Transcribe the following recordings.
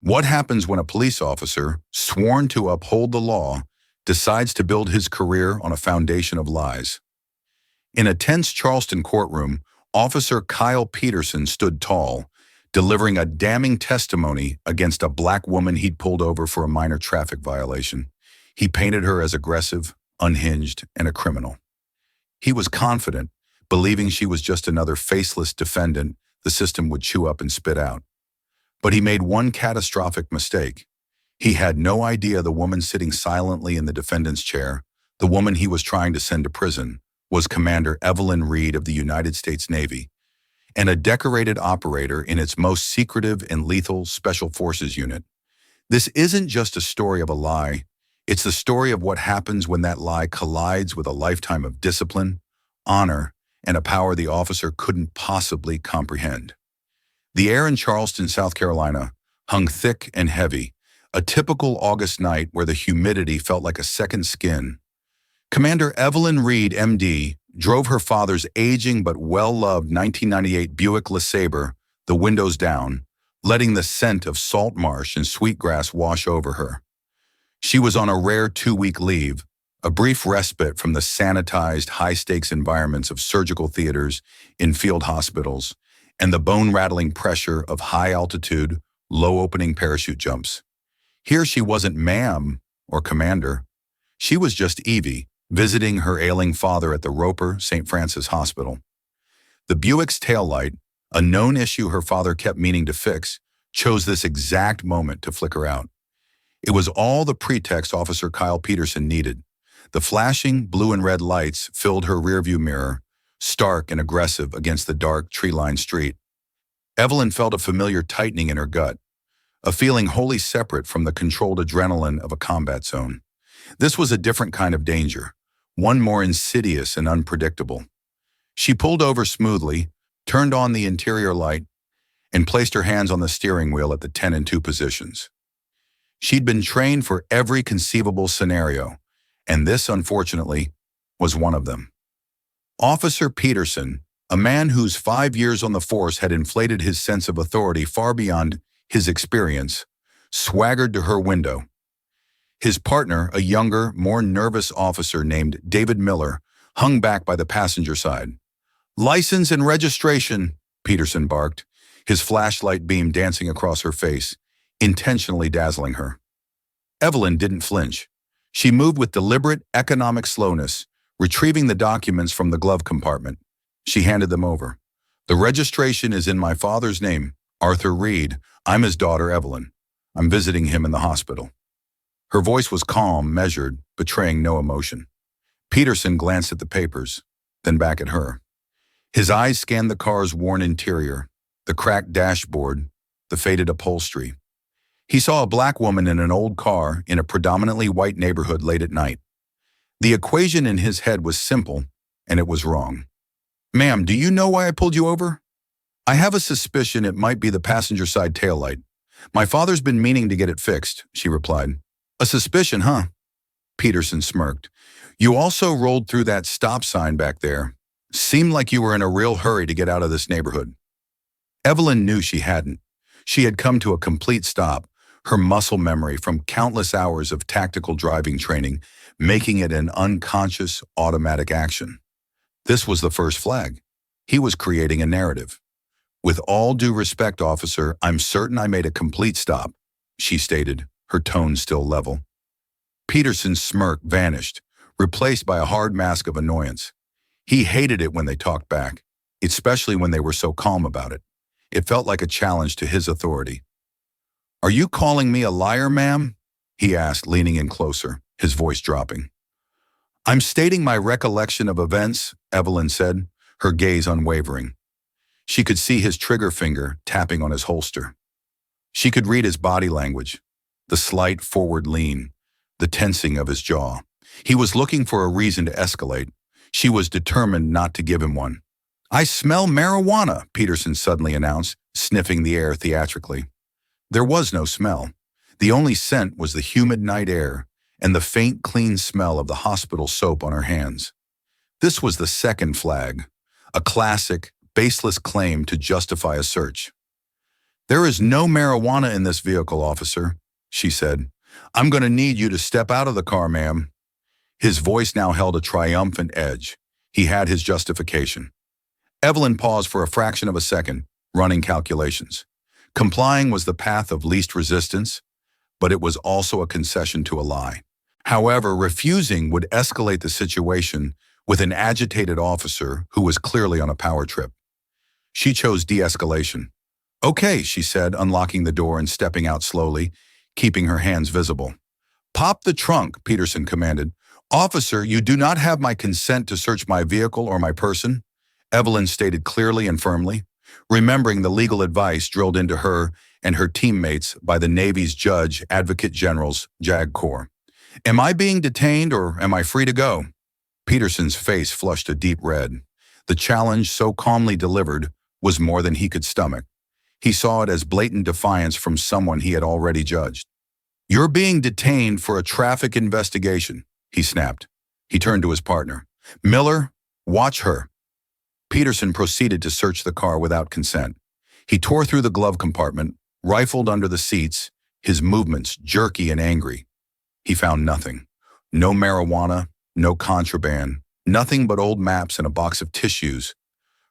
What happens when a police officer, sworn to uphold the law, decides to build his career on a foundation of lies? In a tense Charleston courtroom, Officer Kyle Peterson stood tall, delivering a damning testimony against a black woman he'd pulled over for a minor traffic violation. He painted her as aggressive, unhinged, and a criminal. He was confident, believing she was just another faceless defendant the system would chew up and spit out. But he made one catastrophic mistake. He had no idea the woman sitting silently in the defendant's chair, the woman he was trying to send to prison, was Commander Evelyn Reed of the United States Navy, and a decorated operator in its most secretive and lethal Special Forces unit. This isn't just a story of a lie. It's the story of what happens when that lie collides with a lifetime of discipline, honor, and a power the officer couldn't possibly comprehend. The air in Charleston, South Carolina, hung thick and heavy, a typical August night where the humidity felt like a second skin. Commander Evelyn Reed, MD, drove her father's aging but well-loved 1998 Buick LeSabre, the windows down, letting the scent of salt marsh and sweetgrass wash over her. She was on a rare 2-week leave, a brief respite from the sanitized, high-stakes environments of surgical theaters in field hospitals and the bone-rattling pressure of high-altitude, low-opening parachute jumps. Here she wasn't ma'am or commander. She was just Evie, visiting her ailing father at the Roper St. Francis Hospital. The Buick's taillight, a known issue her father kept meaning to fix, chose this exact moment to flicker out. It was all the pretext Officer Kyle Peterson needed. The flashing blue and red lights filled her rearview mirror, stark and aggressive against the dark, tree-lined street. Evelyn felt a familiar tightening in her gut, a feeling wholly separate from the controlled adrenaline of a combat zone. This was a different kind of danger, one more insidious and unpredictable. She pulled over smoothly, turned on the interior light, and placed her hands on the steering wheel at the 10 and 2 positions. She'd been trained for every conceivable scenario, and this, unfortunately, was one of them. Officer Peterson, a man whose 5 years on the force had inflated his sense of authority far beyond his experience, swaggered to her window. His partner, a younger, more nervous officer named David Miller, hung back by the passenger side. "License and registration," Peterson barked, his flashlight beam dancing across her face, intentionally dazzling her. Evelyn didn't flinch. She moved with deliberate, economic slowness, retrieving the documents from the glove compartment. She handed them over. "The registration is in my father's name, Arthur Reed. I'm his daughter, Evelyn. I'm visiting him in the hospital." Her voice was calm, measured, betraying no emotion. Peterson glanced at the papers, then back at her. His eyes scanned the car's worn interior, the cracked dashboard, the faded upholstery. He saw a black woman in an old car in a predominantly white neighborhood late at night. The equation in his head was simple, and it was wrong. "Ma'am, do you know why I pulled you over?" "I have a suspicion it might be the passenger side taillight. My father's been meaning to get it fixed," she replied. "A suspicion, huh?" Peterson smirked. "You also rolled through that stop sign back there. Seemed like you were in a real hurry to get out of this neighborhood." Evelyn knew she hadn't. She had come to a complete stop, her muscle memory from countless hours of tactical driving training, making it an unconscious, automatic action. This was the first flag. He was creating a narrative. "With all due respect, officer, I'm certain I made a complete stop," she stated, her tone still level. Peterson's smirk vanished, replaced by a hard mask of annoyance. He hated it when they talked back, especially when they were so calm about it. It felt like a challenge to his authority. "Are you calling me a liar, ma'am?" he asked, leaning in closer, his voice dropping. "I'm stating my recollection of events," Evelyn said, her gaze unwavering. She could see his trigger finger tapping on his holster. She could read his body language, the slight forward lean, the tensing of his jaw. He was looking for a reason to escalate. She was determined not to give him one. "I smell marijuana," Peterson suddenly announced, sniffing the air theatrically. There was no smell. The only scent was the humid night air and the faint, clean smell of the hospital soap on her hands. This was the second flag, a classic, baseless claim to justify a search. "There is no marijuana in this vehicle, officer," she said. "I'm going to need you to step out of the car, ma'am." His voice now held a triumphant edge. He had his justification. Evelyn paused for a fraction of a second, running calculations. Complying was the path of least resistance, but it was also a concession to a lie. However, refusing would escalate the situation with an agitated officer who was clearly on a power trip. She chose de-escalation. "Okay," she said, unlocking the door and stepping out slowly, keeping her hands visible. "Pop the trunk," Peterson commanded. "Officer, you do not have my consent to search my vehicle or my person," Evelyn stated clearly and firmly, remembering the legal advice drilled into her and her teammates by the Navy's Judge Advocate General's JAG Corps. "Am I being detained or am I free to go?" Peterson's face flushed a deep red. The challenge, so calmly delivered, was more than he could stomach. He saw it as blatant defiance from someone he had already judged. "You're being detained for a traffic investigation," he snapped. He turned to his partner. "Miller, watch her." Peterson proceeded to search the car without consent. He tore through the glove compartment, rifled under the seats, his movements jerky and angry. He found nothing. No marijuana, no contraband, nothing but old maps and a box of tissues.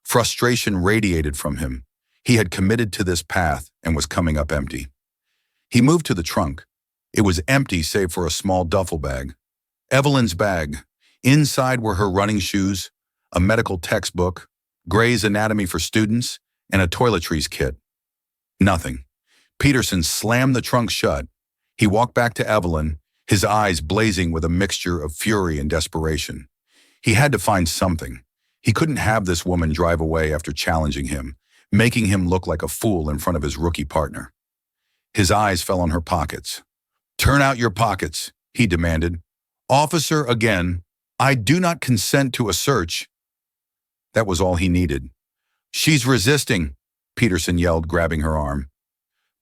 Frustration radiated from him. He had committed to this path and was coming up empty. He moved to the trunk. It was empty save for a small duffel bag. Evelyn's bag. Inside were her running shoes, a medical textbook, Gray's Anatomy for Students, and a toiletries kit. Nothing. Peterson slammed the trunk shut. He walked back to Evelyn, his eyes blazing with a mixture of fury and desperation. He had to find something. He couldn't have this woman drive away after challenging him, making him look like a fool in front of his rookie partner. His eyes fell on her pockets. "Turn out your pockets," he demanded. "Officer, again, I do not consent to a search." That was all he needed. "She's resisting," Peterson yelled, grabbing her arm.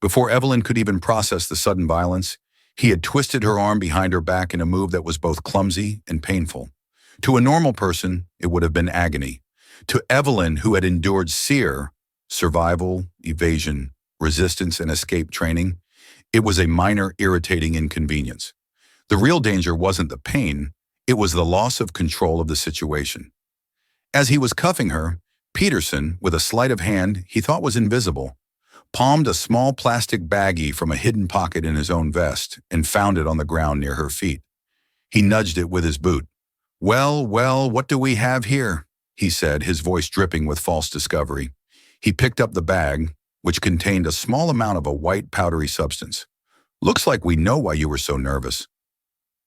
Before Evelyn could even process the sudden violence, he had twisted her arm behind her back in a move that was both clumsy and painful. To a normal person, it would have been agony. To Evelyn, who had endured SEER, survival, evasion, resistance, and escape training, it was a minor irritating inconvenience. The real danger wasn't the pain, it was the loss of control of the situation. As he was cuffing her, Peterson, with a sleight of hand he thought was invisible, palmed a small plastic baggie from a hidden pocket in his own vest and found it on the ground near her feet. He nudged it with his boot. Well, what do we have here?" he said, his voice dripping with false discovery. He picked up the bag, which contained a small amount of a white powdery substance. "Looks like we know why you were so nervous."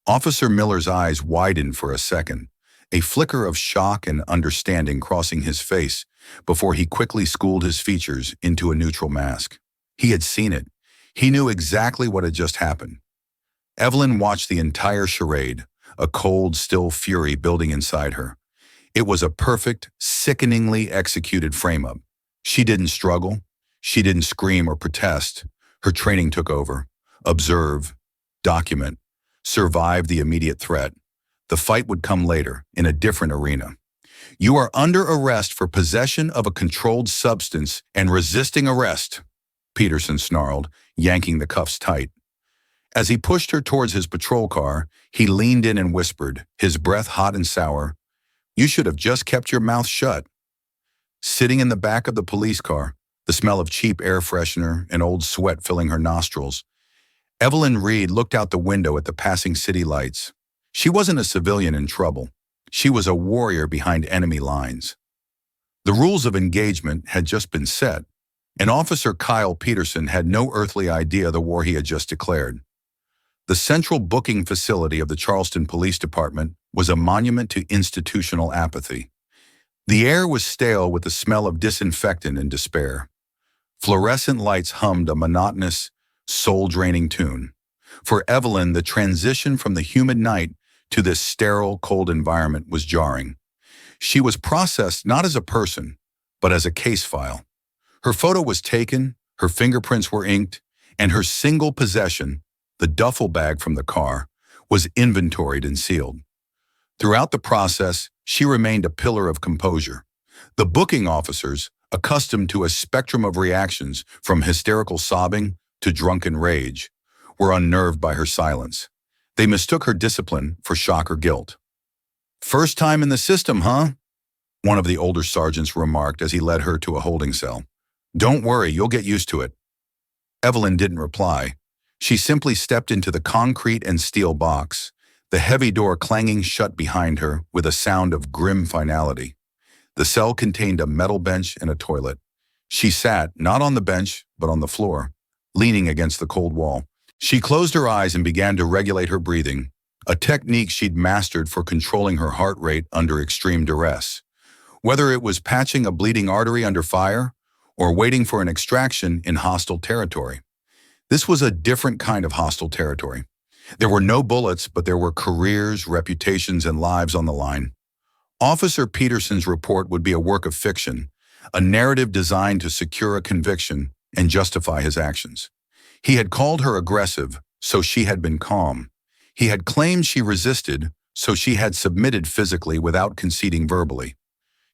Officer Miller's eyes widened for a second, a flicker of shock and understanding crossing his face before he quickly schooled his features into a neutral mask. He had seen it. He knew exactly what had just happened. Evelyn watched the entire charade, a cold, still fury building inside her. It was a perfect, sickeningly executed frame-up. She didn't struggle. She didn't scream or protest. Her training took over. Observe, document, survive the immediate threat. The fight would come later, in a different arena. "You are under arrest for possession of a controlled substance and resisting arrest," Peterson snarled, yanking the cuffs tight. As he pushed her towards his patrol car, he leaned in and whispered, his breath hot and sour, "You should have just kept your mouth shut." Sitting in the back of the police car, the smell of cheap air freshener and old sweat filling her nostrils, Evelyn Reed looked out the window at the passing city lights. She wasn't a civilian in trouble. She was a warrior behind enemy lines. The rules of engagement had just been set, and Officer Kyle Peterson had no earthly idea the war he had just declared. The central booking facility of the Charleston Police Department was a monument to institutional apathy. The air was stale with the smell of disinfectant and despair. Fluorescent lights hummed a monotonous, soul-draining tune. For Evelyn, the transition from the humid night to this sterile, cold environment was jarring. She was processed not as a person, but as a case file. Her photo was taken, her fingerprints were inked, and her single possession, the duffel bag from the car, was inventoried and sealed. Throughout the process, she remained a pillar of composure. The booking officers, accustomed to a spectrum of reactions from hysterical sobbing to drunken rage, were unnerved by her silence. They mistook her discipline for shock or guilt. "First time in the system, huh?" one of the older sergeants remarked as he led her to a holding cell. "Don't worry, you'll get used to it." Evelyn didn't reply. She simply stepped into the concrete and steel box, the heavy door clanging shut behind her with a sound of grim finality. The cell contained a metal bench and a toilet. She sat, not on the bench, but on the floor, leaning against the cold wall. She closed her eyes and began to regulate her breathing, a technique she'd mastered for controlling her heart rate under extreme duress. Whether it was patching a bleeding artery under fire or waiting for an extraction in hostile territory. This was a different kind of hostile territory. There were no bullets, but there were careers, reputations, and lives on the line. Officer Peterson's report would be a work of fiction, a narrative designed to secure a conviction and justify his actions. He had called her aggressive, so she had been calm. He had claimed she resisted, so she had submitted physically without conceding verbally.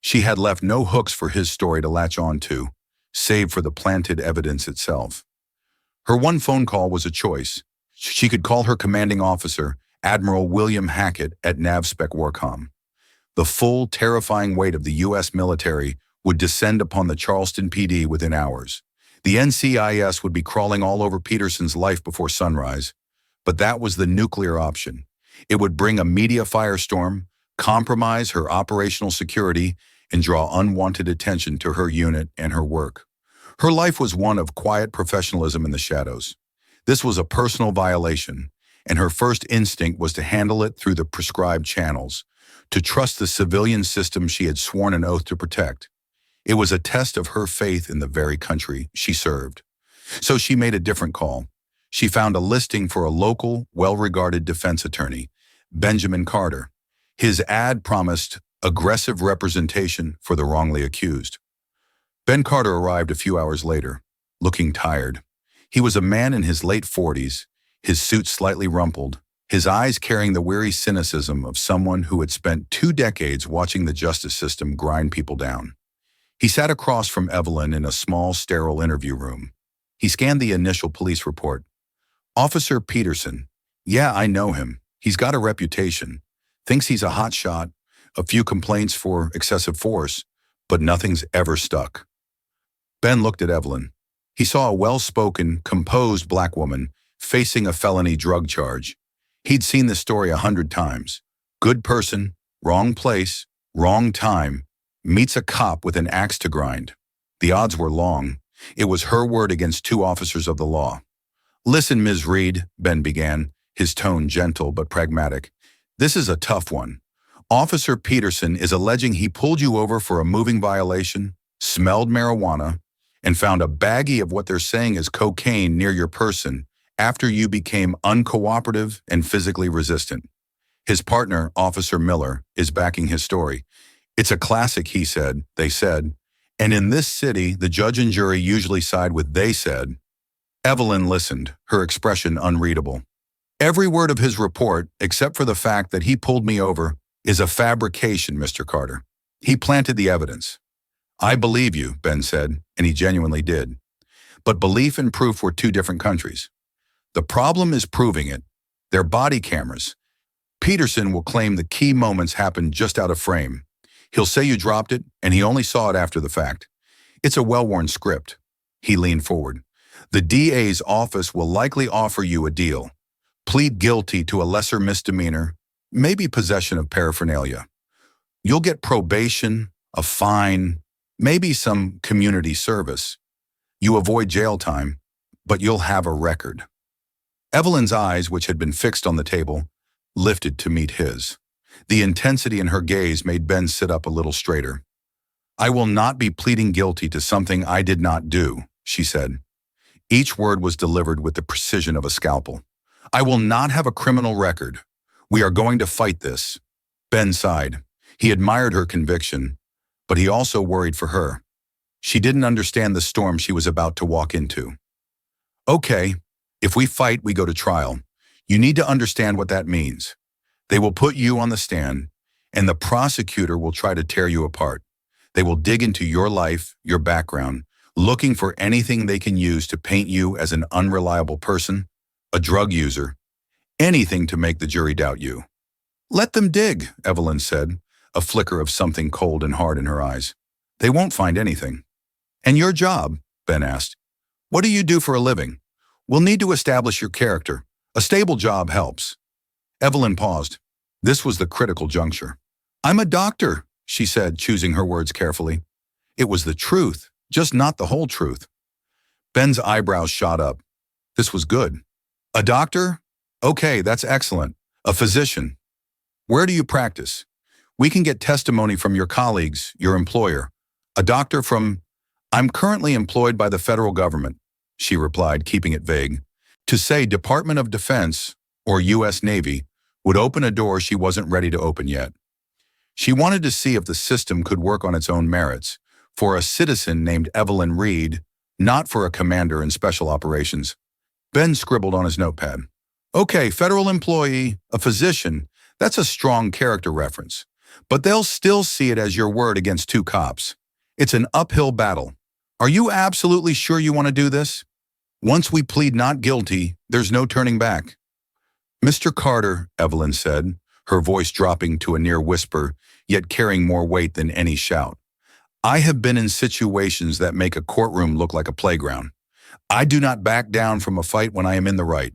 She had left no hooks for his story to latch on to, save for the planted evidence itself. Her one phone call was a choice. She could call her commanding officer, Admiral William Hackett at NavSpec Warcom. The full, terrifying weight of the U.S. military would descend upon the Charleston PD within hours. The NCIS would be crawling all over Peterson's life before sunrise. But that was the nuclear option. It would bring a media firestorm, compromise her operational security, and draw unwanted attention to her unit and her work. Her life was one of quiet professionalism in the shadows. This was a personal violation, and her first instinct was to handle it through the prescribed channels, to trust the civilian system she had sworn an oath to protect. It was a test of her faith in the very country she served. So she made a different call. She found a listing for a local, well-regarded defense attorney, Benjamin Carter. His ad promised aggressive representation for the wrongly accused. Ben Carter arrived a few hours later, looking tired. He was a man in his late 40s, his suit slightly rumpled, his eyes carrying the weary cynicism of someone who had spent 2 decades watching the justice system grind people down. He sat across from Evelyn in a small, sterile interview room. He scanned the initial police report. "Officer Peterson. Yeah, I know him. He's got a reputation. Thinks he's a hot shot, a few complaints for excessive force, but nothing's ever stuck." Ben looked at Evelyn. He saw a well-spoken, composed black woman facing a felony drug charge. He'd seen this story 100 times. Good person, wrong place, wrong time, meets a cop with an axe to grind. The odds were long. It was her word against 2 officers of the law. "Listen, Ms. Reed," Ben began, his tone gentle but pragmatic. "This is a tough one. Officer Peterson is alleging he pulled you over for a moving violation, smelled marijuana, and found a baggie of what they're saying is cocaine near your person after you became uncooperative and physically resistant. His partner, Officer Miller, is backing his story. It's a classic, he said, they said. And in this city, the judge and jury usually side with they said." Evelyn listened, her expression unreadable. "Every word of his report, except for the fact that he pulled me over, is a fabrication, Mr. Carter. He planted the evidence." "I believe you," Ben said, and he genuinely did. But belief and proof were 2 different countries. The problem is proving it. They're body cameras. Peterson will claim the key moments happened just out of frame. He'll say you dropped it, and he only saw it after the fact. It's a well-worn script. He leaned forward. "The DA's office will likely offer you a deal. Plead guilty to a lesser misdemeanor, maybe possession of paraphernalia. You'll get probation, a fine, maybe some community service. You avoid jail time, but you'll have a record." Evelyn's eyes, which had been fixed on the table, lifted to meet his. The intensity in her gaze made Ben sit up a little straighter. "I will not be pleading guilty to something I did not do," she said. Each word was delivered with the precision of a scalpel. "I will not have a criminal record. We are going to fight this." Ben sighed. He admired her conviction, but he also worried for her. She didn't understand the storm she was about to walk into. "Okay, if we fight, we go to trial. You need to understand what that means. They will put you on the stand, and the prosecutor will try to tear you apart. They will dig into your life, your background, looking for anything they can use to paint you as an unreliable person, a drug user, anything to make the jury doubt you. Let them dig, Evelyn said, a flicker of something cold and hard in her eyes. They won't find anything. And your job? Ben asked. What do you do for a living? We'll need to establish your character. A stable job helps. Evelyn paused. This was the critical juncture. I'm a doctor, she said, choosing her words carefully. It was the truth, just not the whole truth. Ben's eyebrows shot up. This was good. A doctor? Okay, that's excellent. A physician. Where do you practice? We can get testimony from your colleagues, your employer. A doctor from... I'm currently employed by the federal government, she replied, keeping it vague. To say Department of Defense or U.S. Navy would open a door she wasn't ready to open yet. She wanted to see if the system could work on its own merits, for a citizen named Evelyn Reed, not for a commander in special operations. Ben scribbled on his notepad. Okay, federal employee, a physician, that's a strong character reference. But they'll still see it as your word against two cops. It's an uphill battle. Are you absolutely sure you want to do this? Once we plead not guilty, there's no turning back. Mr. Carter, Evelyn said, her voice dropping to a near whisper, yet carrying more weight than any shout. I have been in situations that make a courtroom look like a playground. I do not back down from a fight when I am in the right.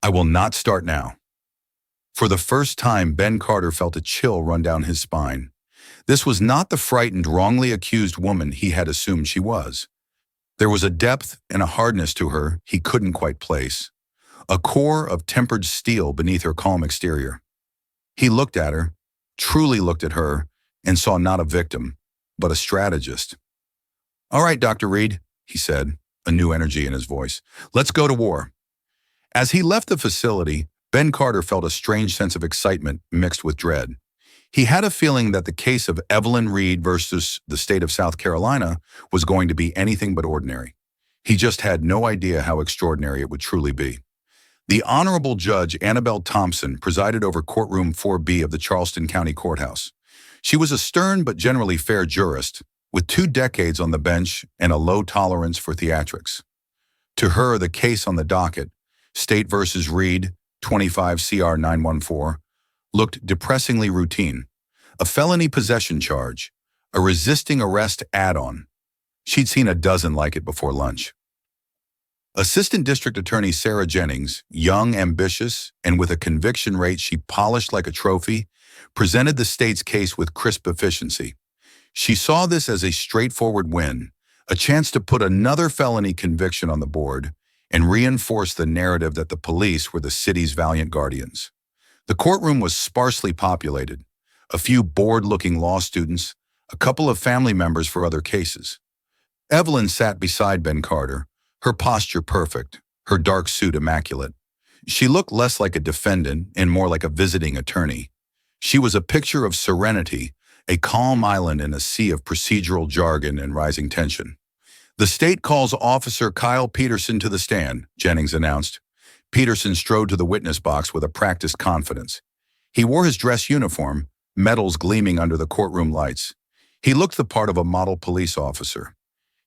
I will not start now. For the first time, Ben Carter felt a chill run down his spine. This was not the frightened, wrongly accused woman he had assumed she was. There was a depth and a hardness to her he couldn't quite place, a core of tempered steel beneath her calm exterior. He looked at her, truly looked at her, and saw not a victim, but a strategist. All right, Dr. Reed, he said, a new energy in his voice. Let's go to war. As he left the facility, Ben Carter felt a strange sense of excitement mixed with dread. He had a feeling that the case of Evelyn Reed versus the state of South Carolina was going to be anything but ordinary. He just had no idea how extraordinary it would truly be. The Honorable Judge Annabelle Thompson presided over courtroom 4B of the Charleston County Courthouse. She was a stern but generally fair jurist, with 2 decades on the bench and a low tolerance for theatrics. To her, the case on the docket, State versus Reed, 25 CR 914, looked depressingly routine. A felony possession charge, a resisting arrest add-on. She'd seen a dozen like it before lunch. Assistant District Attorney Sarah Jennings, young, ambitious, and with a conviction rate she polished like a trophy, presented the state's case with crisp efficiency. She saw this as a straightforward win, a chance to put another felony conviction on the board and reinforce the narrative that the police were the city's valiant guardians. The courtroom was sparsely populated, a few bored-looking law students, a couple of family members for other cases. Evelyn sat beside Ben Carter, her posture perfect, her dark suit immaculate. She looked less like a defendant and more like a visiting attorney. She was a picture of serenity, a calm island in a sea of procedural jargon and rising tension. The state calls Officer Kyle Peterson to the stand, Jennings announced. Peterson strode to the witness box with a practiced confidence. He wore his dress uniform, medals gleaming under the courtroom lights. He looked the part of a model police officer.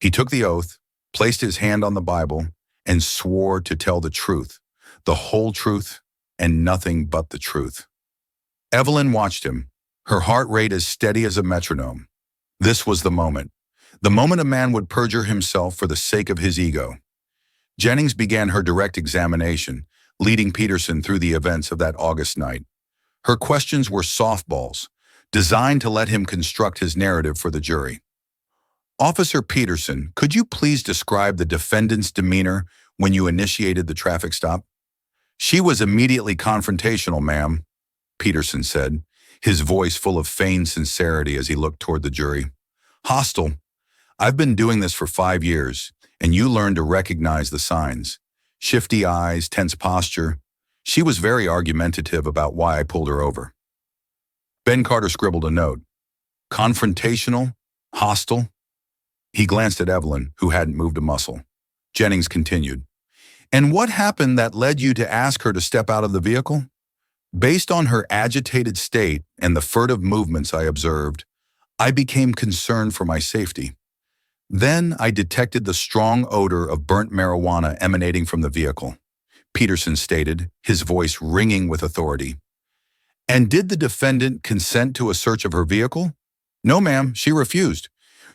He took the oath, placed his hand on the Bible, and swore to tell the truth, the whole truth, and nothing but the truth. Evelyn watched him, her heart rate as steady as a metronome. This was the moment a man would perjure himself for the sake of his ego. Jennings began her direct examination, leading Peterson through the events of that August night. Her questions were softballs, designed to let him construct his narrative for the jury. Officer Peterson, could you please describe the defendant's demeanor when you initiated the traffic stop? She was immediately confrontational, ma'am, Peterson said, his voice full of feigned sincerity as he looked toward the jury. Hostile. I've been doing this for 5 years, and you learn to recognize the signs. Shifty eyes, tense posture. She was very argumentative about why I pulled her over. Ben Carter scribbled a note. Confrontational? Hostile? He glanced at Evelyn, who hadn't moved a muscle. Jennings continued. And what happened that led you to ask her to step out of the vehicle? Based on her agitated state and the furtive movements I observed, I became concerned for my safety. Then I detected the strong odor of burnt marijuana emanating from the vehicle, Peterson stated, his voice ringing with authority. And did the defendant consent to a search of her vehicle? No, ma'am, she refused.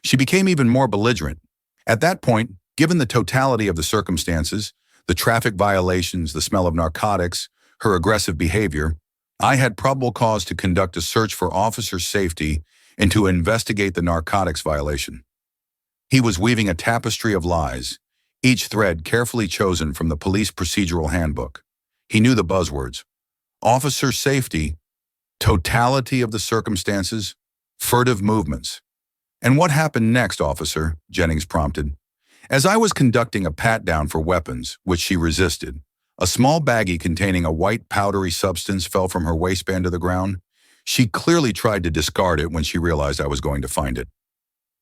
She became even more belligerent. At that point, given the totality of the circumstances, the traffic violations, the smell of narcotics, her aggressive behavior, I had probable cause to conduct a search for officer safety and to investigate the narcotics violation. He was weaving a tapestry of lies, each thread carefully chosen from the police procedural handbook. He knew the buzzwords: officer safety, totality of the circumstances, furtive movements. And what happened next, officer? Jennings prompted. As I was conducting a pat-down for weapons, which she resisted, a small baggie containing a white powdery substance fell from her waistband to the ground. She clearly tried to discard it when she realized I was going to find it.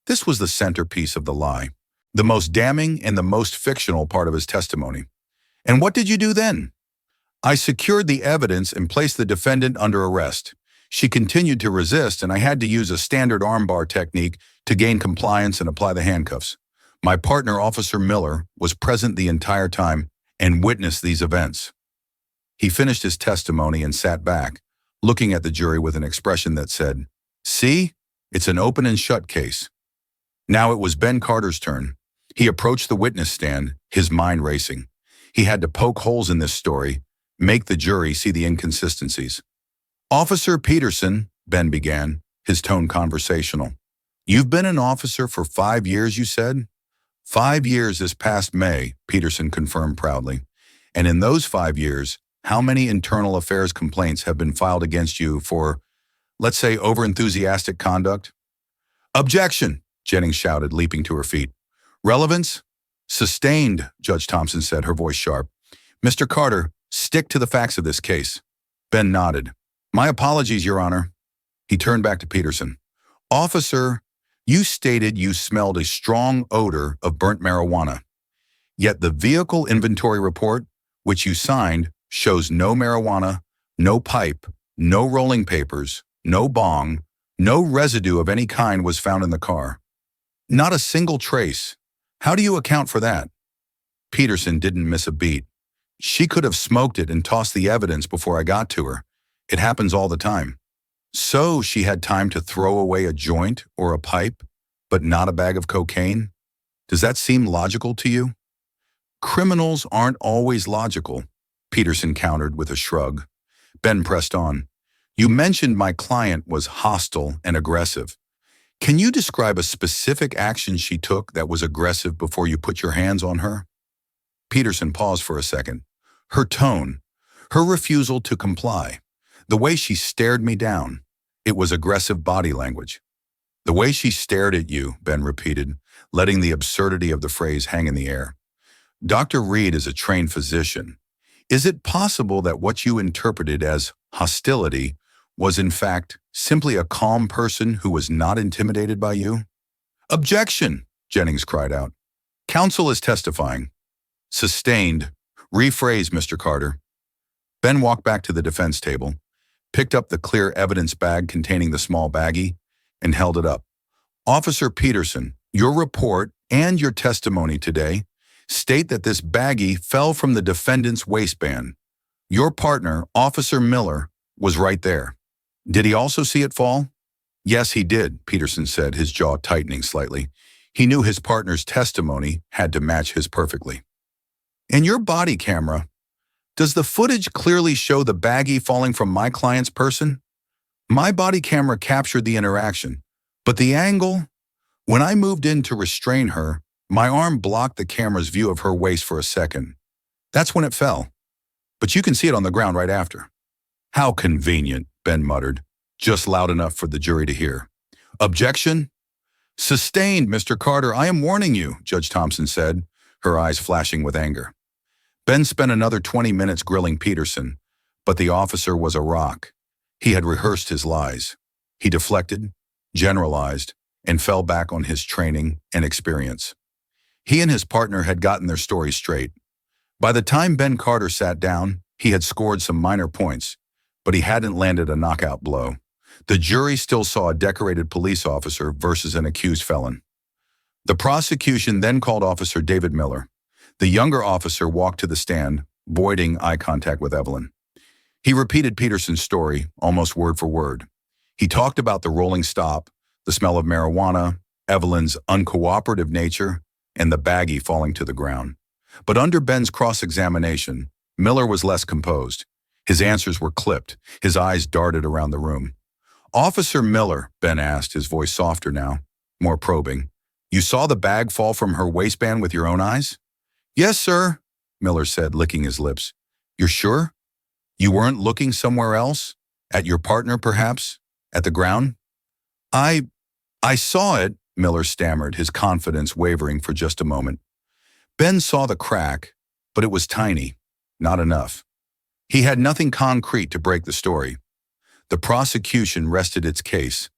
This was the centerpiece of the lie, the most damning and the most fictional part of his testimony. And what did you do then? I secured the evidence and placed the defendant under arrest. She continued to resist, and I had to use a standard armbar technique to gain compliance and apply the handcuffs. My partner, Officer Miller, was present the entire time and witnessed these events. He finished his testimony and sat back, looking at the jury with an expression that said, "See, it's an open and shut case." Now it was Ben Carter's turn. He approached the witness stand, his mind racing. He had to poke holes in this story, make the jury see the inconsistencies. "Officer Peterson," Ben began, his tone conversational. "You've been an officer for 5 years, you said?" 5 years this past May, Peterson confirmed proudly. "And in those 5 years, how many internal affairs complaints have been filed against you for, let's say, overenthusiastic conduct?" "Objection," Jennings shouted, leaping to her feet. "Relevance?" "Sustained," Judge Thompson said, her voice sharp. "Mr. Carter, stick to the facts of this case." Ben nodded. "My apologies, Your Honor." He turned back to Peterson. "Officer, you stated you smelled a strong odor of burnt marijuana. Yet the vehicle inventory report, which you signed, shows no marijuana, no pipe, no rolling papers, no bong, no residue of any kind was found in the car. Not a single trace. How do you account for that?" Peterson didn't miss a beat. "She could have smoked it and tossed the evidence before I got to her. It happens all the time." "So she had time to throw away a joint or a pipe, but not a bag of cocaine? Does that seem logical to you?" "Criminals aren't always logical," Peterson countered with a shrug. Ben pressed on. "You mentioned my client was hostile and aggressive. Can you describe a specific action she took that was aggressive before you put your hands on her?" Peterson paused for a second. Her tone, her refusal to comply, the way she stared me down, it was aggressive body language. "The way she stared at you," Ben repeated, letting the absurdity of the phrase hang in the air. "Dr. Reed is a trained physician. Is it possible that what you interpreted as hostility was in fact simply a calm person who was not intimidated by you?" "Objection!" Jennings cried out. "Counsel is testifying." "Sustained. Rephrase, Mr. Carter." Ben walked back to the defense table, picked up the clear evidence bag containing the small baggie, and held it up. "Officer Peterson, your report and your testimony today state that this baggie fell from the defendant's waistband. Your partner, Officer Miller, was right there. Did he also see it fall?" "Yes, he did," Peterson said, his jaw tightening slightly. He knew his partner's testimony had to match his perfectly. "In your body camera, does the footage clearly show the baggie falling from my client's person?" "My body camera captured the interaction, but the angle, when I moved in to restrain her, my arm blocked the camera's view of her waist for a second. That's when it fell. But you can see it on the ground right after." "How convenient," Ben muttered, just loud enough for the jury to hear. "Objection?" "Sustained, Mr. Carter. I am warning you," Judge Thompson said, her eyes flashing with anger. Ben spent another 20 minutes grilling Peterson, but the officer was a rock. He had rehearsed his lies. He deflected, generalized, and fell back on his training and experience. He and his partner had gotten their story straight. By the time Ben Carter sat down, he had scored some minor points, but he hadn't landed a knockout blow. The jury still saw a decorated police officer versus an accused felon. The prosecution then called Officer David Miller. The younger officer walked to the stand, avoiding eye contact with Evelyn. He repeated Peterson's story, almost word for word. He talked about the rolling stop, the smell of marijuana, Evelyn's uncooperative nature, and the baggie falling to the ground. But under Ben's cross-examination, Miller was less composed. His answers were clipped. His eyes darted around the room. "Officer Miller," Ben asked, his voice softer now, more probing, "you saw the bag fall from her waistband with your own eyes?" "Yes, sir," Miller said, licking his lips. "You're sure? You weren't looking somewhere else? At your partner, perhaps? At the ground?" I saw it," Miller stammered, his confidence wavering for just a moment. Ben saw the crack, but it was tiny, not enough. He had nothing concrete to break the story. The prosecution rested its case.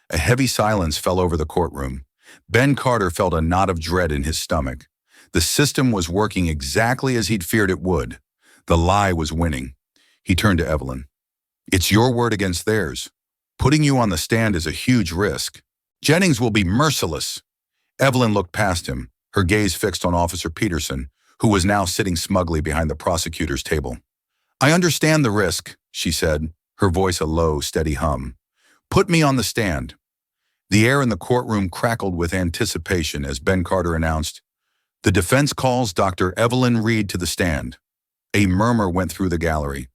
A heavy silence fell over the courtroom. Ben Carter felt a knot of dread in his stomach. The system was working exactly as he'd feared it would. The lie was winning. He turned to Evelyn. "It's your word against theirs. Putting you on the stand is a huge risk. Jennings will be merciless." Evelyn looked past him, her gaze fixed on Officer Peterson, who was now sitting smugly behind the prosecutor's table. "I understand the risk," she said, her voice a low, steady hum. "Put me on the stand." The air in the courtroom crackled with anticipation as Ben Carter announced, "The defense calls Dr. Evelyn Reed to the stand." A murmur went through the gallery.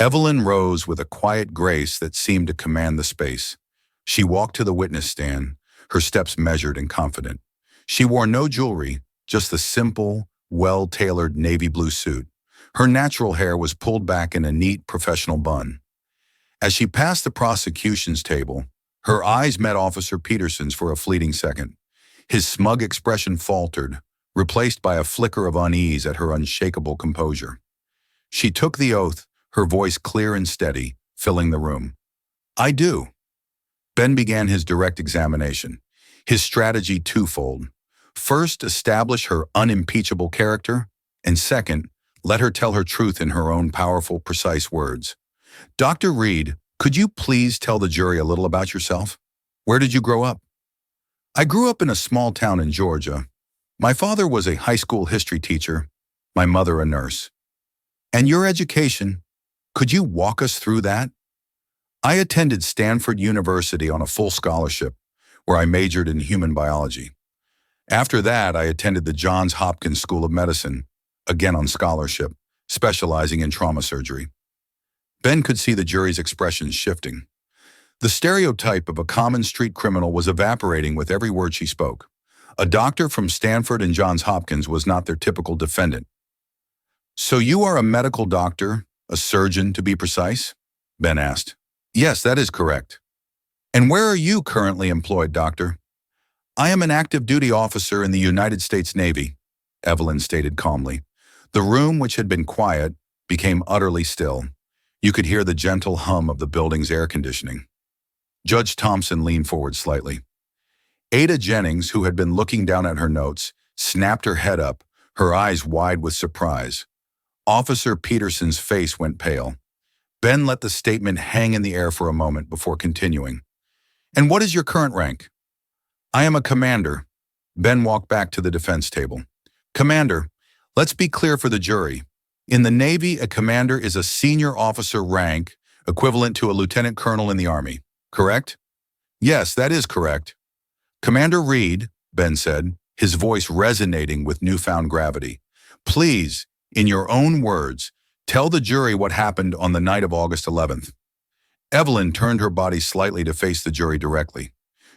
Evelyn rose with a quiet grace that seemed to command the space. She walked to the witness stand, her steps measured and confident. She wore no jewelry, just the simple, well-tailored navy blue suit. Her natural hair was pulled back in a neat, professional bun. As she passed the prosecution's table, her eyes met Officer Peterson's for a fleeting second. His smug expression faltered, replaced by a flicker of unease at her unshakable composure. She took the oath, her voice clear and steady, filling the room. "I do." Ben began his direct examination, his strategy twofold. First, establish her unimpeachable character, and second, let her tell her truth in her own powerful, precise words. "Dr. Reed, could you please tell the jury a little about yourself? Where did you grow up?" "I grew up in a small town in Georgia. My father was a high school history teacher, my mother a nurse." "And your education? Could you walk us through that?" "I attended Stanford University on a full scholarship, where I majored in human biology. After that, I attended the Johns Hopkins School of Medicine, again on scholarship, specializing in trauma surgery." Ben could see the jury's expressions shifting. The stereotype of a common street criminal was evaporating with every word she spoke. A doctor from Stanford and Johns Hopkins was not their typical defendant. "So you are a medical doctor, a surgeon to be precise?" Ben asked. "Yes, that is correct." "And where are you currently employed, doctor?" "I am an active duty officer in the United States Navy," Evelyn stated calmly. The room, which had been quiet, became utterly still. You could hear the gentle hum of the building's air conditioning. Judge Thompson leaned forward slightly. Ada Jennings, who had been looking down at her notes, snapped her head up, her eyes wide with surprise. Officer Peterson's face went pale. Ben let the statement hang in the air for a moment before continuing. "And what is your current rank?" "I am a commander." Ben walked back to the defense table. "Commander, let's be clear for the jury. In the Navy, a commander is a senior officer rank, equivalent to a lieutenant colonel in the Army, correct?" "Yes, that is correct." "Commander Reed," Ben said, his voice resonating with newfound gravity, "please, in your own words, tell the jury what happened on the night of August 11th. Evelyn turned her body slightly to face the jury directly.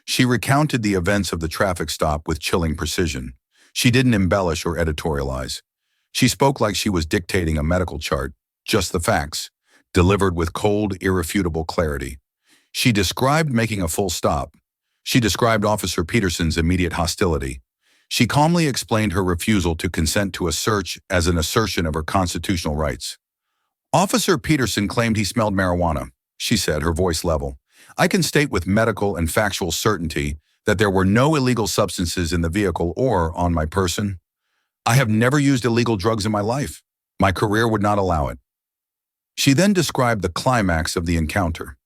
She recounted the events of the traffic stop with chilling precision. She didn't embellish or editorialize. She spoke like she was dictating a medical chart, just the facts, delivered with cold, irrefutable clarity. She described making a full stop. She described Officer Peterson's immediate hostility. She calmly explained her refusal to consent to a search as an assertion of her constitutional rights. "Officer Peterson claimed he smelled marijuana," she said, her voice level. "I can state with medical and factual certainty that there were no illegal substances in the vehicle or on my person. I have never used illegal drugs in my life. My career would not allow it." She then described the climax of the encounter.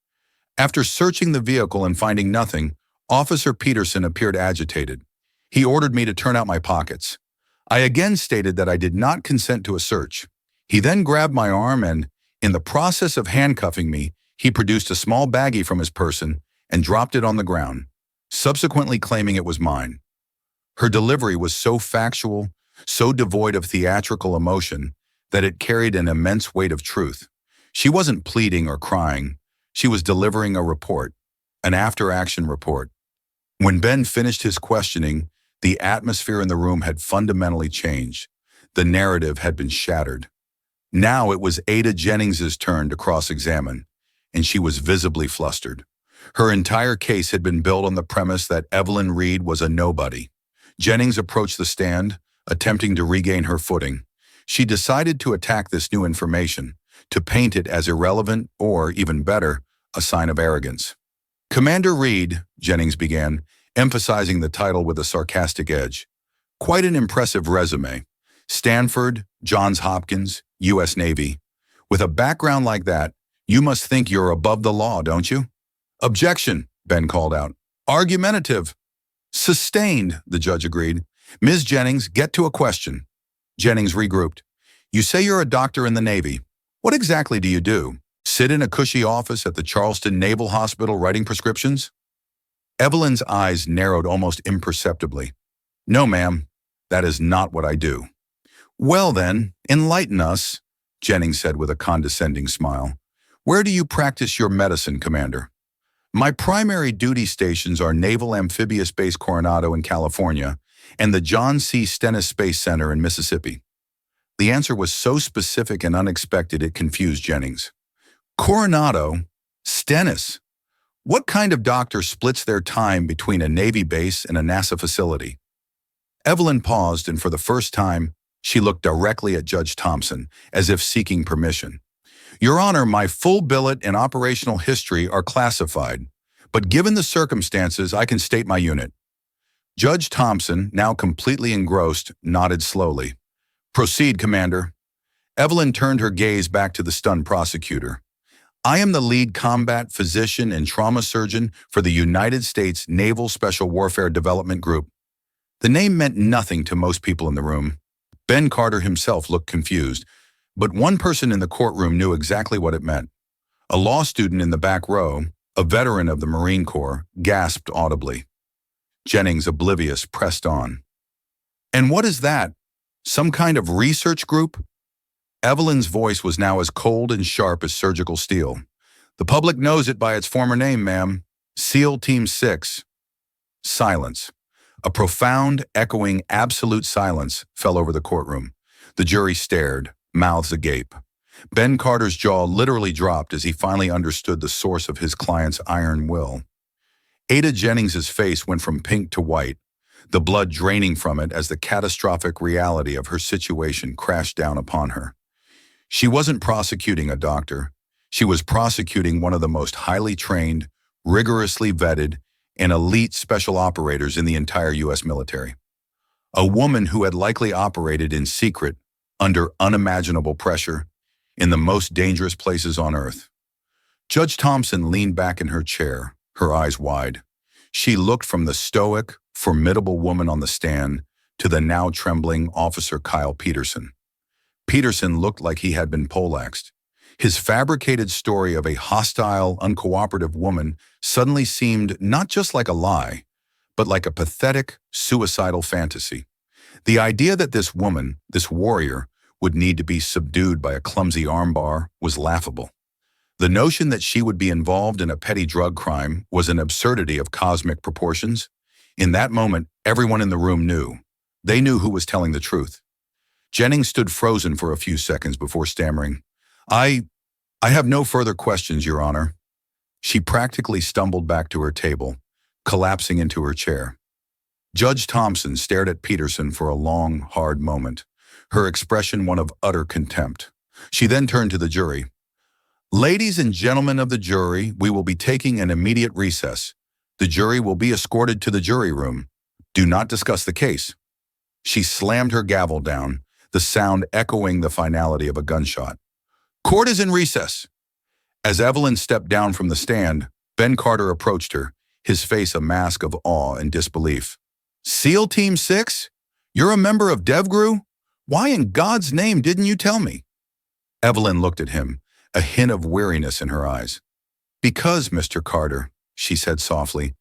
After searching the vehicle and finding nothing, Officer Peterson appeared agitated. He ordered me to turn out my pockets. I again stated that I did not consent to a search. He then grabbed my arm and, in the process of handcuffing me, he produced a small baggie from his person and dropped it on the ground, subsequently claiming it was mine. Her delivery was so factual, so devoid of theatrical emotion, that it carried an immense weight of truth. She wasn't pleading or crying. She was delivering a report, an after-action report. When Ben finished his questioning, the atmosphere in the room had fundamentally changed. The narrative had been shattered. Now it was Ada Jennings's turn to cross-examine, and she was visibly flustered. Her entire case had been built on the premise that Evelyn Reed was a nobody. Jennings approached the stand, attempting to regain her footing. She decided to attack this new information, to paint it as irrelevant or, even better, a sign of arrogance. "Commander Reed," Jennings began, emphasizing the title with a sarcastic edge. "Quite an impressive resume. Stanford, Johns Hopkins, U.S. Navy. With a background like that, you must think you're above the law, don't you?" "Objection," Ben called out. "Argumentative." "Sustained," the judge agreed. "Ms. Jennings, get to a question." Jennings regrouped. "You say you're a doctor in the Navy. What exactly do you do? Sit in a cushy office at the Charleston Naval Hospital writing prescriptions?" Evelyn's eyes narrowed almost imperceptibly. "No, ma'am, that is not what I do." "Well then, enlighten us," Jennings said with a condescending smile. "Where do you practice your medicine, Commander?" "My primary duty stations are Naval Amphibious Base Coronado in California and the John C. Stennis Space Center in Mississippi." The answer was so specific and unexpected it confused Jennings. "Coronado? Stennis? What kind of doctor splits their time between a Navy base and a NASA facility?" Evelyn paused, and for the first time, she looked directly at Judge Thompson, as if seeking permission. "Your Honor, my full billet and operational history are classified, but given the circumstances, I can state my unit." Judge Thompson, now completely engrossed, nodded slowly. "Proceed, Commander." Evelyn turned her gaze back to the stunned prosecutor. "I am the lead combat physician and trauma surgeon for the United States Naval Special Warfare Development Group." The name meant nothing to most people in the room. Ben Carter himself looked confused, but one person in the courtroom knew exactly what it meant. A law student in the back row, a veteran of the Marine Corps, gasped audibly. Jennings, oblivious, pressed on. "And what is that? Some kind of research group?" Evelyn's voice was now as cold and sharp as surgical steel. "The public knows it by its former name, ma'am. SEAL Team 6. Silence. A profound, echoing, absolute silence fell over the courtroom. The jury stared, mouths agape. Ben Carter's jaw literally dropped as he finally understood the source of his client's iron will. Ada Jennings's face went from pink to white, the blood draining from it as the catastrophic reality of her situation crashed down upon her. She wasn't prosecuting a doctor. She was prosecuting one of the most highly trained, rigorously vetted, and elite special operators in the entire U.S. military. A woman who had likely operated in secret, under unimaginable pressure, in the most dangerous places on Earth. Judge Thompson leaned back in her chair, her eyes wide. She looked from the stoic, formidable woman on the stand to the now trembling Officer Kyle Peterson. Peterson looked like he had been poleaxed. His fabricated story of a hostile, uncooperative woman suddenly seemed not just like a lie, but like a pathetic, suicidal fantasy. The idea that this woman, this warrior, would need to be subdued by a clumsy armbar was laughable. The notion that she would be involved in a petty drug crime was an absurdity of cosmic proportions. In that moment, everyone in the room knew. They knew who was telling the truth. Jennings stood frozen for a few seconds before stammering, I have no further questions, Your Honor." She practically stumbled back to her table, collapsing into her chair. Judge Thompson stared at Peterson for a long, hard moment, her expression one of utter contempt. She then turned to the jury. "Ladies and gentlemen of the jury, we will be taking an immediate recess. The jury will be escorted to the jury room. Do not discuss the case." She slammed her gavel down, the sound echoing the finality of a gunshot. "Court is in recess." As Evelyn stepped down from the stand, Ben Carter approached her, his face a mask of awe and disbelief. SEAL Team 6? You're a member of DevGru? Why in God's name didn't you tell me? Evelyn looked at him, a hint of weariness in her eyes. Because, Mr. Carter, she said softly,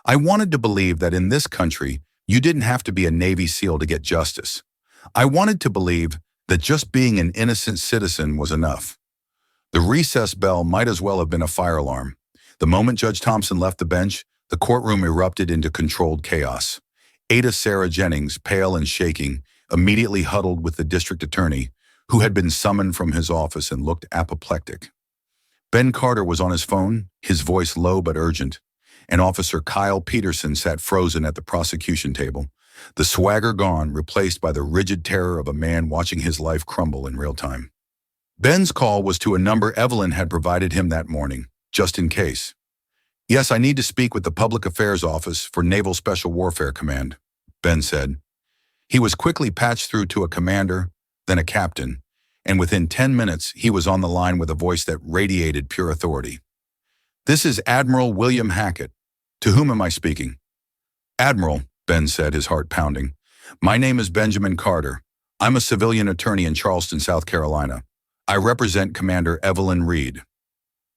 I wanted to believe that in this country, you didn't have to be a Navy SEAL to get justice. I wanted to believe that just being an innocent citizen was enough. The recess bell might as well have been a fire alarm. The moment Judge Thompson left the bench, the courtroom erupted into controlled chaos. Ada Sarah Jennings, pale and shaking, immediately huddled with the district attorney, who had been summoned from his office and looked apoplectic. Ben Carter was on his phone, his voice low but urgent, and Officer Kyle Peterson sat frozen at the prosecution table, the swagger gone, replaced by the rigid terror of a man watching his life crumble in real time. Ben's call was to a number Evelyn had provided him that morning, just in case. Yes, I need to speak with the Public Affairs Office for Naval Special Warfare Command, Ben said. He was quickly patched through to a commander, then a captain, and within 10 minutes he was on the line with a voice that radiated pure authority. This is Admiral William Hackett. To whom am I speaking? Admiral, Ben said, his heart pounding. My name is Benjamin Carter. I'm a civilian attorney in Charleston, South Carolina. I represent Commander Evelyn Reed.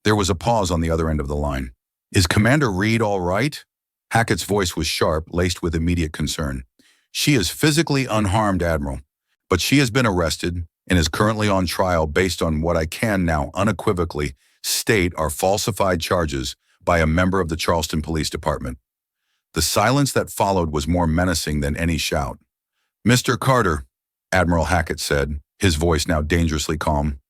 There was a pause on the other end of the line. Is Commander Reed all right? Hackett's voice was sharp, laced with immediate concern. She is physically unharmed, Admiral, but she has been arrested and is currently on trial based on what I can now unequivocally state are falsified charges by a member of the Charleston Police Department. The silence that followed was more menacing than any shout. Mr. Carter, Admiral Hackett said, his voice now dangerously calm,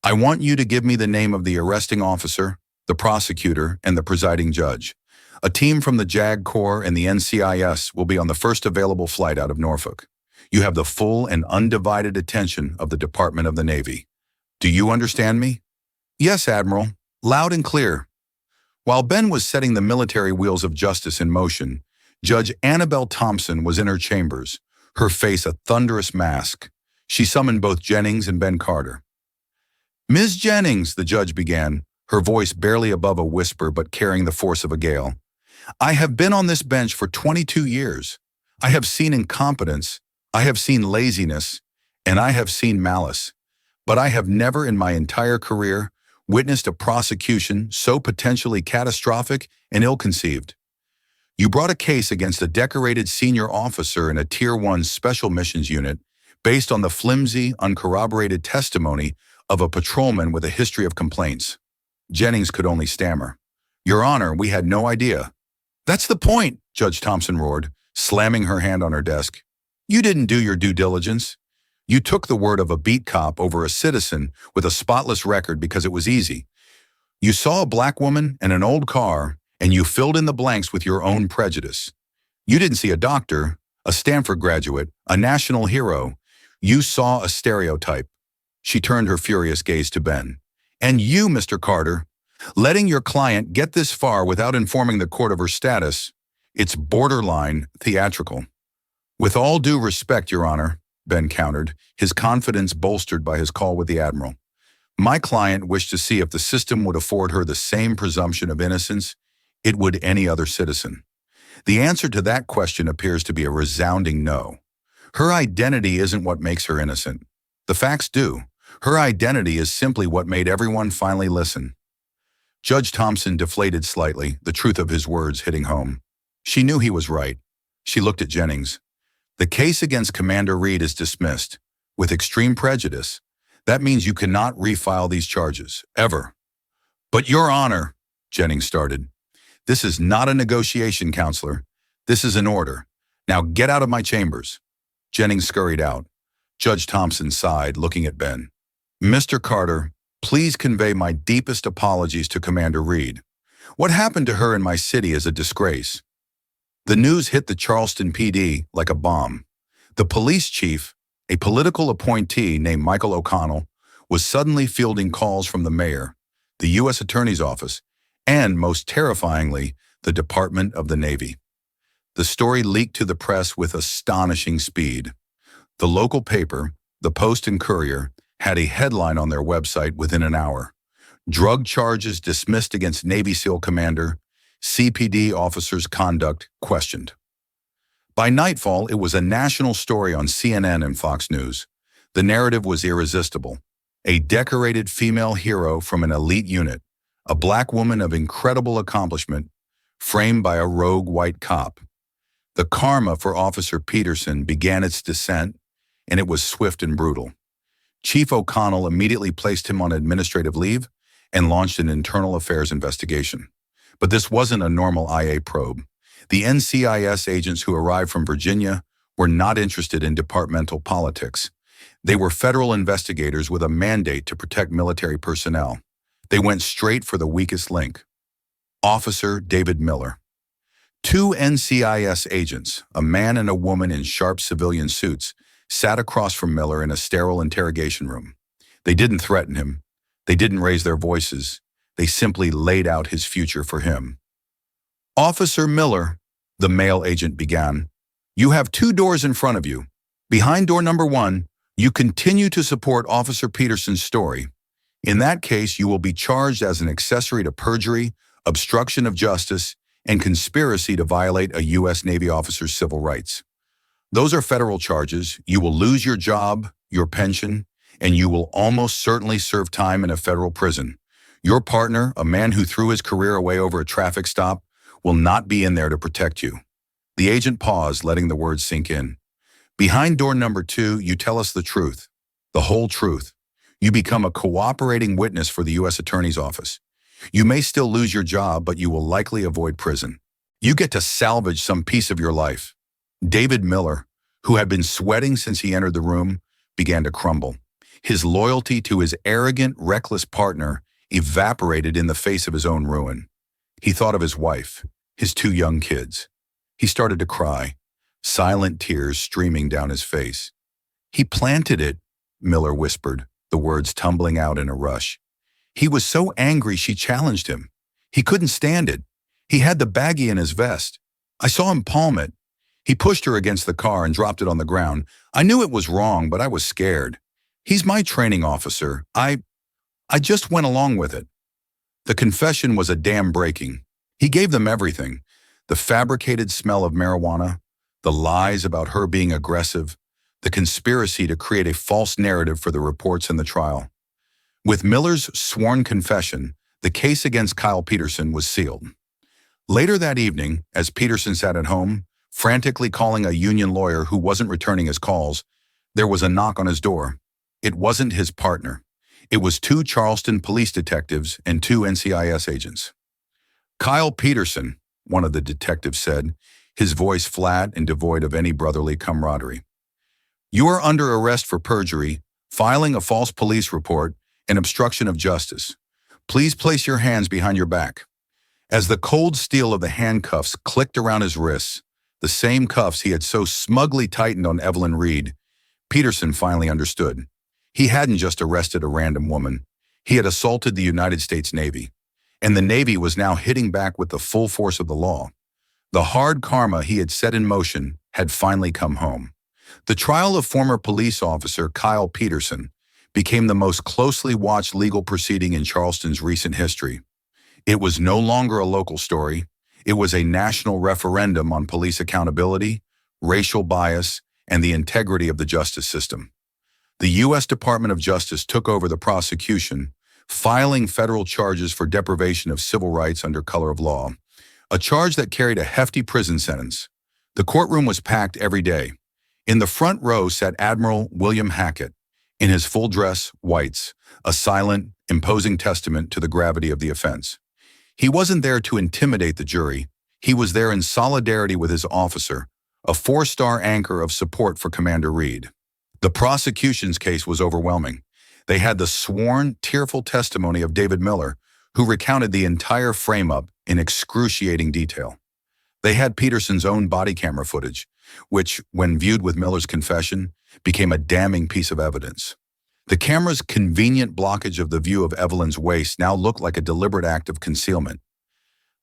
I want you to give me the name of the arresting officer, the prosecutor, and the presiding judge. A team from the JAG Corps and the NCIS will be on the first available flight out of Norfolk. You have the full and undivided attention of the Department of the Navy. Do you understand me? Yes, Admiral. Loud and clear. While Ben was setting the military wheels of justice in motion, Judge Annabelle Thompson was in her chambers, her face a thunderous mask. She summoned both Jennings and Ben Carter. Ms. Jennings, the judge began, her voice barely above a whisper but carrying the force of a gale. I have been on this bench for 22 years. I have seen incompetence, I have seen laziness, and I have seen malice. But I have never in my entire career witnessed a prosecution so potentially catastrophic and ill-conceived. You brought a case against a decorated senior officer in a Tier 1 Special Missions unit based on the flimsy, uncorroborated testimony of a patrolman with a history of complaints. Jennings could only stammer. Your Honor, we had no idea. That's the point, Judge Thompson roared, slamming her hand on her desk. You didn't do your due diligence. You took the word of a beat cop over a citizen with a spotless record because it was easy. You saw a black woman and an old car, and you filled in the blanks with your own prejudice. You didn't see a doctor, a Stanford graduate, a national hero. You saw a stereotype. She turned her furious gaze to Ben. And you, Mr. Carter, letting your client get this far without informing the court of her status, it's borderline theatrical. With all due respect, Your Honor, Ben countered, his confidence bolstered by his call with the Admiral. My client wished to see if the system would afford her the same presumption of innocence it would any other citizen. The answer to that question appears to be a resounding no. Her identity isn't what makes her innocent. The facts do. Her identity is simply what made everyone finally listen. Judge Thompson deflated slightly, the truth of his words hitting home. She knew he was right. She looked at Jennings. The case against Commander Reed is dismissed, with extreme prejudice. That means you cannot refile these charges, ever. But Your Honor, Jennings started. This is not a negotiation, Counselor. This is an order. Now get out of my chambers. Jennings scurried out. Judge Thompson sighed, looking at Ben. Mr. Carter, please convey my deepest apologies to Commander Reed. What happened to her in my city is a disgrace. The news hit the Charleston PD like a bomb. The police chief, a political appointee named Michael O'Connell, was suddenly fielding calls from the mayor, the U.S. Attorney's Office, and, most terrifyingly, the Department of the Navy. The story leaked to the press with astonishing speed. The local paper, the Post and Courier, had a headline on their website within an hour. Drug charges dismissed against Navy SEAL commander, CPD officers' conduct questioned. By nightfall, it was a national story on CNN and Fox News. The narrative was irresistible. A decorated female hero from an elite unit, a black woman of incredible accomplishment, framed by a rogue white cop. The karma for Officer Peterson began its descent, and it was swift and brutal. Chief O'Connell immediately placed him on administrative leave and launched an internal affairs investigation. But this wasn't a normal IA probe. The NCIS agents who arrived from Virginia were not interested in departmental politics. They were federal investigators with a mandate to protect military personnel. They went straight for the weakest link. Officer David Miller. Two NCIS agents, a man and a woman in sharp civilian suits, sat across from Miller in a sterile interrogation room. They didn't threaten him. They didn't raise their voices. They simply laid out his future for him. "Officer Miller," the male agent began, "you have two doors in front of you. Behind door number 1, you continue to support Officer Peterson's story. In that case, you will be charged as an accessory to perjury, obstruction of justice, and conspiracy to violate a U.S. Navy officer's civil rights. Those are federal charges. You will lose your job, your pension, and you will almost certainly serve time in a federal prison. Your partner, a man who threw his career away over a traffic stop, will not be in there to protect you." The agent paused, letting the words sink in. "Behind door number 2, you tell us the truth, the whole truth. You become a cooperating witness for the U.S. Attorney's Office. You may still lose your job, but you will likely avoid prison. You get to salvage some piece of your life." David Miller, who had been sweating since he entered the room, began to crumble. His loyalty to his arrogant, reckless partner evaporated in the face of his own ruin. He thought of his wife, his 2 young kids. He started to cry, silent tears streaming down his face. "He planted it," Miller whispered, the words tumbling out in a rush. "He was so angry she challenged him. He couldn't stand it. He had the baggie in his vest. I saw him palm it. He pushed her against the car and dropped it on the ground. I knew it was wrong, but I was scared. He's my training officer. I just went along with it." The confession was a dam breaking. He gave them everything: the fabricated smell of marijuana, the lies about her being aggressive, the conspiracy to create a false narrative for the reports in the trial. With Miller's sworn confession, the case against Kyle Peterson was sealed. Later that evening, as Peterson sat at home, frantically calling a union lawyer who wasn't returning his calls, there was a knock on his door. It wasn't his partner. It was 2 Charleston police detectives and 2 NCIS agents. "Kyle Peterson," one of the detectives said, his voice flat and devoid of any brotherly camaraderie. "You are under arrest for perjury, filing a false police report, and obstruction of justice. Please place your hands behind your back." As the cold steel of the handcuffs clicked around his wrists, the same cuffs he had so smugly tightened on Evelyn Reed, Peterson finally understood. He hadn't just arrested a random woman. He had assaulted the United States Navy. And the Navy was now hitting back with the full force of the law. The hard karma he had set in motion had finally come home. The trial of former police officer Kyle Peterson became the most closely watched legal proceeding in Charleston's recent history. It was no longer a local story. It was a national referendum on police accountability, racial bias, and the integrity of the justice system. The U.S. Department of Justice took over the prosecution, filing federal charges for deprivation of civil rights under color of law, a charge that carried a hefty prison sentence. The courtroom was packed every day. In the front row sat Admiral William Hackett, in his full dress whites, a silent, imposing testament to the gravity of the offense. He wasn't there to intimidate the jury. He was there in solidarity with his officer, a 4-star anchor of support for Commander Reed. The prosecution's case was overwhelming. They had the sworn, tearful testimony of David Miller, who recounted the entire frame-up in excruciating detail. They had Peterson's own body camera footage, which, when viewed with Miller's confession, became a damning piece of evidence. The camera's convenient blockage of the view of Evelyn's waist now looked like a deliberate act of concealment.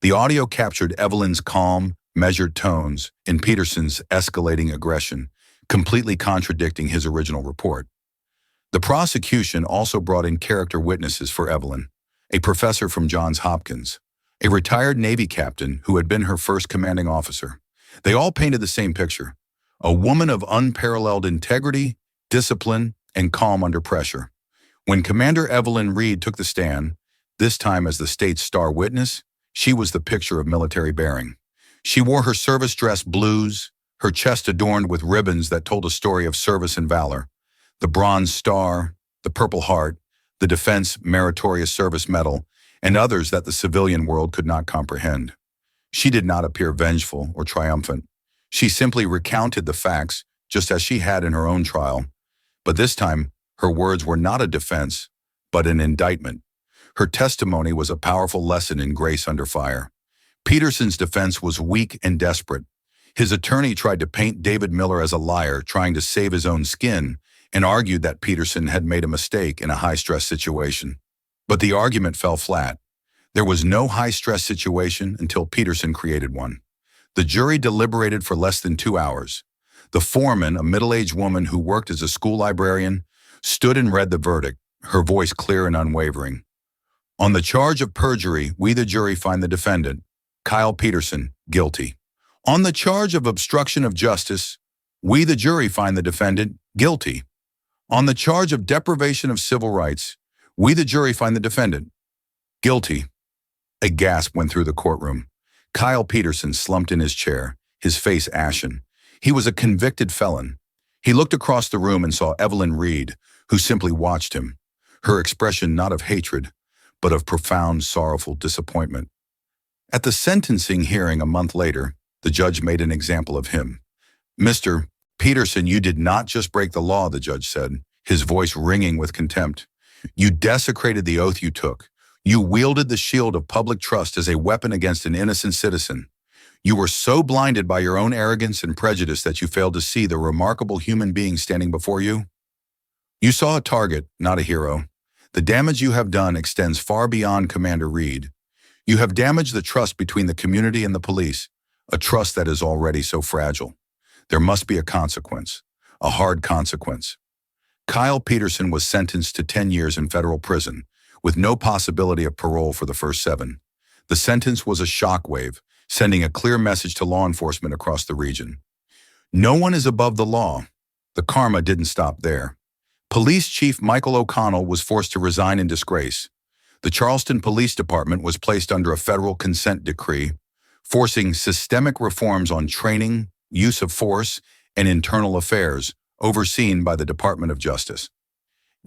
The audio captured Evelyn's calm, measured tones in Peterson's escalating aggression, completely contradicting his original report. The prosecution also brought in character witnesses for Evelyn, a professor from Johns Hopkins, a retired Navy captain who had been her first commanding officer. They all painted the same picture: a woman of unparalleled integrity, discipline, and calm under pressure. When Commander Evelyn Reed took the stand, this time as the state's star witness, she was the picture of military bearing. She wore her service dress blues, her chest adorned with ribbons that told a story of service and valor: the Bronze Star, the Purple Heart, the Defense Meritorious Service Medal, and others that the civilian world could not comprehend. She did not appear vengeful or triumphant. She simply recounted the facts, just as she had in her own trial. But this time, her words were not a defense, but an indictment. Her testimony was a powerful lesson in grace under fire. Peterson's defense was weak and desperate. His attorney tried to paint David Miller as a liar, trying to save his own skin, and argued that Peterson had made a mistake in a high-stress situation. But the argument fell flat. There was no high-stress situation until Peterson created one. The jury deliberated for less than 2 hours. The foreman, a middle-aged woman who worked as a school librarian, stood and read the verdict, her voice clear and unwavering. On the charge of perjury, we the jury find the defendant, Kyle Peterson, guilty. On the charge of obstruction of justice, we the jury find the defendant guilty. On the charge of deprivation of civil rights, we the jury find the defendant guilty. A gasp went through the courtroom. Kyle Peterson slumped in his chair, his face ashen. He was a convicted felon. He looked across the room and saw Evelyn Reed, who simply watched him, her expression not of hatred, but of profound, sorrowful disappointment. At the sentencing hearing a month later, the judge made an example of him. "Mr. Peterson, you did not just break the law," the judge said, his voice ringing with contempt. "You desecrated the oath you took. You wielded the shield of public trust as a weapon against an innocent citizen. You were so blinded by your own arrogance and prejudice that you failed to see the remarkable human being standing before you. You saw a target, not a hero. The damage you have done extends far beyond Commander Reed. You have damaged the trust between the community and the police, a trust that is already so fragile. There must be a consequence, a hard consequence." Kyle Peterson was sentenced to 10 years in federal prison, with no possibility of parole for the first 7. The sentence was a shockwave, sending a clear message to law enforcement across the region. No one is above the law. The karma didn't stop there. Police Chief Michael O'Connell was forced to resign in disgrace. The Charleston Police Department was placed under a federal consent decree, forcing systemic reforms on training, use of force, and internal affairs, overseen by the Department of Justice.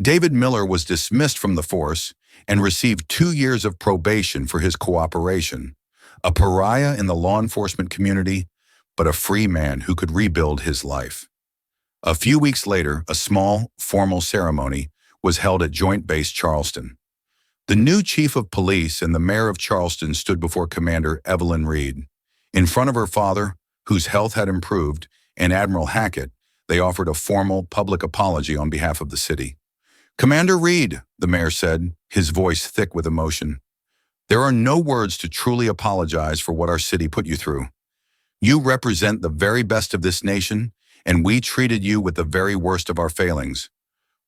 David Miller was dismissed from the force and received 2 years of probation for his cooperation, a pariah in the law enforcement community, but a free man who could rebuild his life. A few weeks later, a small, formal ceremony was held at Joint Base Charleston. The new chief of police and the mayor of Charleston stood before Commander Evelyn Reed. In front of her father, whose health had improved, and Admiral Hackett, they offered a formal public apology on behalf of the city. "Commander Reed," the mayor said, his voice thick with emotion, "there are no words to truly apologize for what our city put you through. You represent the very best of this nation, and we treated you with the very worst of our failings.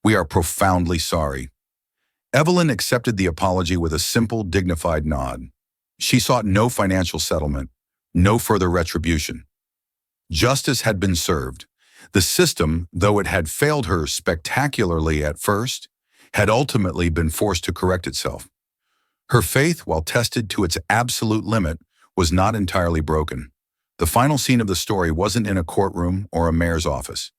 We are profoundly sorry." Evelyn accepted the apology with a simple, dignified nod. She sought no financial settlement, no further retribution. Justice had been served. The system, though it had failed her spectacularly at first, had ultimately been forced to correct itself. Her faith, while tested to its absolute limit, was not entirely broken. The final scene of the story wasn't in a courtroom or a mayor's office.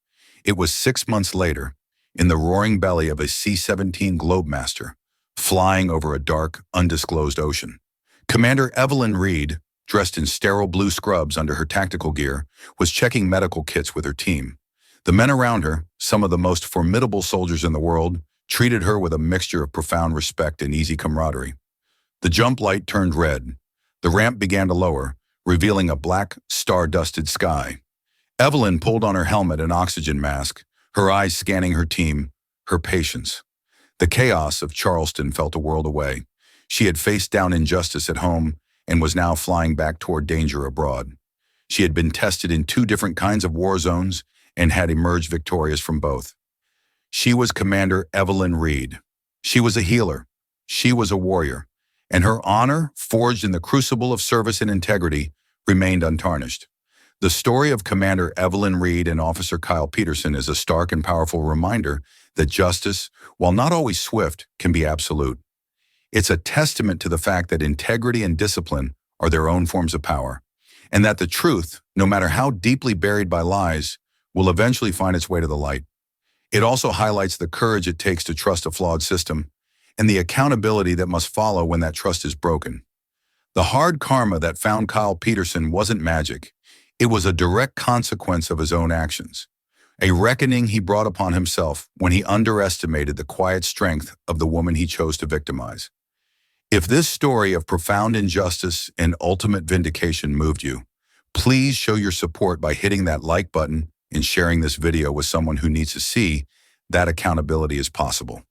It was 6 months later, in the roaring belly of a C-17 Globemaster, flying over a dark, undisclosed ocean. Commander Evelyn Reed, dressed in sterile blue scrubs under her tactical gear, was checking medical kits with her team. The men around her, some of the most formidable soldiers in the world, treated her with a mixture of profound respect and easy camaraderie. The jump light turned red. The ramp began to lower, revealing a black, star-dusted sky. Evelyn pulled on her helmet and oxygen mask, her eyes scanning her team, her patience. The chaos of Charleston felt a world away. She had faced down injustice at home and was now flying back toward danger abroad. She had been tested in 2 different kinds of war zones and had emerged victorious from both. She was Commander Evelyn Reed. She was a healer, She was a warrior, and her honor, forged in the crucible of service and integrity, remained untarnished. The story of Commander Evelyn Reed and Officer Kyle Peterson is a stark and powerful reminder that justice, while not always swift, can be absolute. It's a testament to the fact that integrity and discipline are their own forms of power, and that the truth, no matter how deeply buried by lies, will eventually find its way to the light. It also highlights the courage it takes to trust a flawed system and the accountability that must follow when that trust is broken. The hard karma that found Kyle Peterson wasn't magic. It was a direct consequence of his own actions, a reckoning he brought upon himself when he underestimated the quiet strength of the woman he chose to victimize. If this story of profound injustice and ultimate vindication moved you, please show your support by hitting that like button and sharing this video with someone who needs to see that accountability is possible.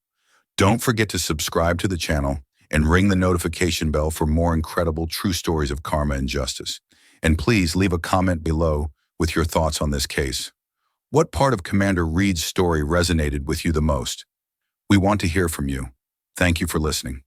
Don't forget to subscribe to the channel and ring the notification bell for more incredible true stories of karma and justice. And please leave a comment below with your thoughts on this case. What part of Commander Reed's story resonated with you the most? We want to hear from you. Thank you for listening.